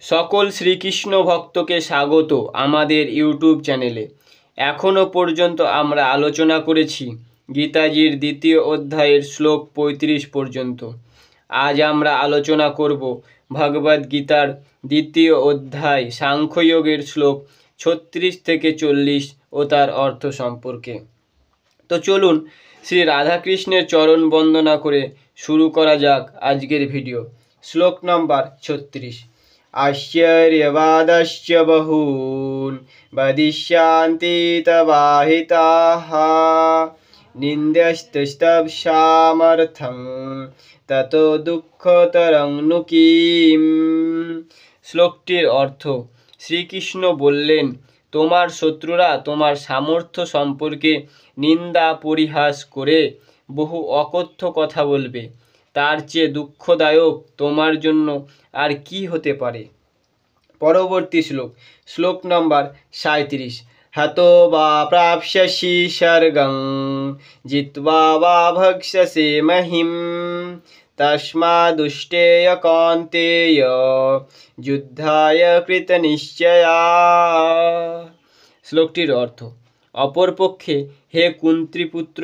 সকল শ্রীকৃষ্ণ ভক্তকে স্বাগত আমাদের ইউটিউব চ্যানেলে। এখনও পর্যন্ত আমরা আলোচনা করেছি গীতাজির দ্বিতীয় অধ্যায়ের শ্লোক 35 পর্যন্ত। আজ আমরা আলোচনা করব ভগবদ গীতার দ্বিতীয় অধ্যায় সাংখ্যযোগের শ্লোক 36 থেকে 40 ও তার অর্থ সম্পর্কে। তো চলুন শ্রী রাধাকৃষ্ণের চরণ বন্দনা করে শুরু করা যাক আজকের ভিডিও। শ্লোক নম্বর 36। আশ্চর্যবাদশ্চ বহূন বদিষ্যন্তি তবাহিতাঃ নিന്ദ്যস্তস্তাবসামর্থং ততো দুঃখতরং নু কিম। শ্লোকটির অর্থ, শ্রীকৃষ্ণ বললেন, তোমার শত্রুরা তোমার সামর্থ্য সম্পর্কে নিন্দা পরিহাস করে বহু অকথ্য কথা বলবে। তার চেয়ে দুঃখদায়ক তোমার জন্য আর কি হতে পারে। পরবর্তী শ্লোক, শ্লোক নম্বর 37। হতো বা প্রাপ্স্যসি স্বর্গং জিত্বা বা ভক্ষ্যসে মহিম তস্মাদুষ্টেয় কৌন্তেয় যুদ্ধায় কৃতনিশ্চয়া। শ্লোকটির অর্থ, অপরপক্ষে হে কুন্তীপুত্র,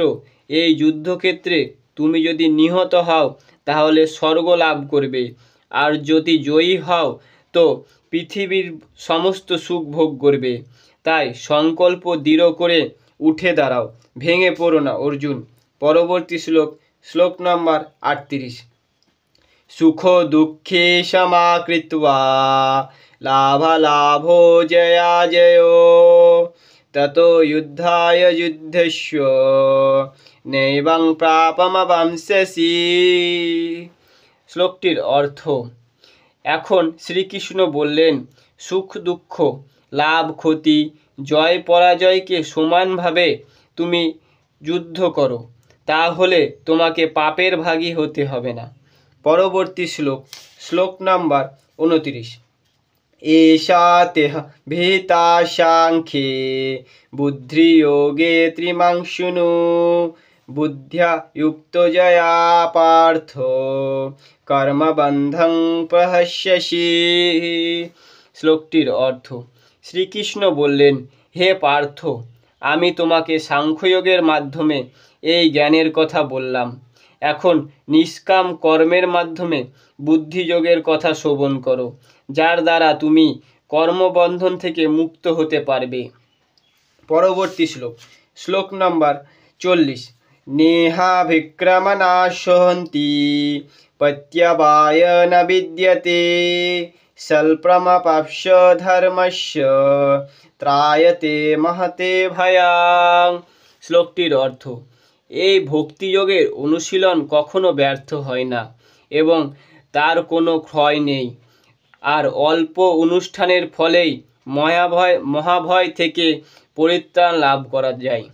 এই যুদ্ধক্ষেত্রে তুমি যদি নিহত হও তাহলে স্বর্গ লাভ করবে, আর যদি জয়ী হও তো পৃথিবীর সমস্ত সুখ ভোগ করবে। তাই সংকল্প দৃঢ় করে উঠে দাঁড়াও, ভেঙে পড়ো না অর্জুন। পরবর্তী শ্লোক, শ্লোক নম্বর 38। সুখ দুঃখে সমাকৃত্বা লাভালাভো জয়া জয়ো ততো যুদ্ধায় যুদ্ধস্য নৈবং প্রাপমবাংস্যসি। শ্লোকটির অর্থ, এখন শ্রীকৃষ্ণ বললেন, সুখ দুঃখ, লাভ ক্ষতি, জয় পরাজয়কে সমানভাবে তুমি যুদ্ধ করো, তাহলে তোমাকে পাপের ভাগী হতে হবে না। পরবর্তী শ্লোক, শ্লোক নাম্বার 29। এষা তেহ ভীতা সাংখ্যে বুদ্ধিযোগে ত্রিমাং শৃণু বুদ্ধ্যা যুক্ত জয়া পার্থ কর্মবন্ধং প্রহস্যসি। শ্লোকটির অর্থ, শ্রীকৃষ্ণ বললেন, হে পার্থ, আমি তোমাকে সাংখ্যযোগের মাধ্যমে এই জ্ঞানের কথা বললাম। এখন নিষ্কাম কর্মের মাধ্যমে বুদ্ধিযোগের কথা শ্রবণ করো, যার দ্বারা তুমি কর্মবন্ধন থেকে মুক্ত হতে পারবে। পরবর্তী শ্লোক, শ্লোক নম্বর 40। নেহা বিক্রমনাশন্তি পত্যবায় ন বিদ্যতে স্বল্পমপাপ্স্য ধর্মস্য ত্রায়তে মহতে ভয়াং। শ্লোকটির অর্থ, এই ভক্তিযোগের অনুশীলন কখনো ব্যর্থ হয় না এবং তার কোনো ক্ষয় নেই, আর অল্প অনুষ্ঠানের ফলেই মহাভয় থেকে পরিত্রাণ লাভ করা যায়।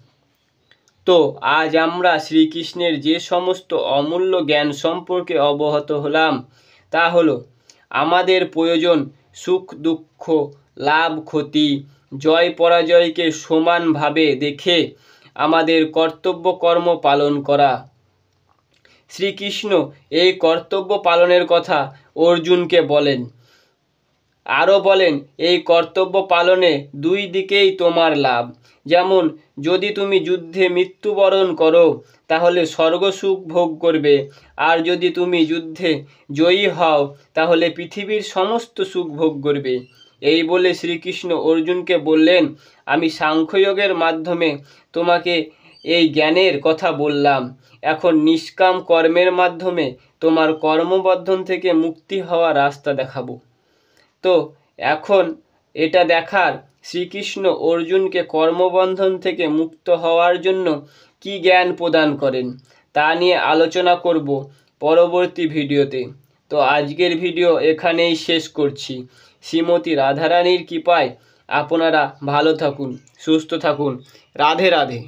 তো আজ আমরা শ্রীকৃষ্ণের যে সমস্ত অমূল্য জ্ঞান সম্পর্কে অবগত হলাম তা হলো, আমাদের প্রয়োজন সুখ দুঃখ, লাভ ক্ষতি, জয় পরাজয়কে সমানভাবে দেখে আমাদের কর্তব্য কর্ম পালন করা। শ্রীকৃষ্ণ এই কর্তব্য পালনের কথা অর্জুনকে বলেন, আরও বলেন, এই কর্তব্য পালনে দুই দিকেই তোমার লাভ। যেমন যদি তুমি যুদ্ধে মৃত্যুবরণ করো তাহলে স্বর্গসুখ ভোগ করবে, আর যদি তুমি যুদ্ধে জয়ী হও তাহলে পৃথিবীর সমস্ত সুখ ভোগ করবে। এই বলে শ্রীকৃষ্ণ অর্জুনকে বললেন, আমি সাংখ্যযোগের মাধ্যমে তোমাকে এই জ্ঞানের কথা বললাম। এখন নিষ্কাম কর্মের মাধ্যমে তোমার কর্মবন্ধন থেকে মুক্তি হওয়ার রাস্তা দেখাবো। তো এখন এটা দেখার শ্রীকৃষ্ণ অর্জুনকে কর্মবন্ধন থেকে মুক্ত হওয়ার জন্য কি জ্ঞান প্রদান করেন তা নিয়ে আলোচনা করব পরবর্তী ভিডিওতে। তো আজকের ভিডিও এখানেই শেষ করছি। শ্রীমতী রাধারানীর কৃপায় আপনারা ভালো থাকুন, সুস্থ থাকুন। রাধে রাধে।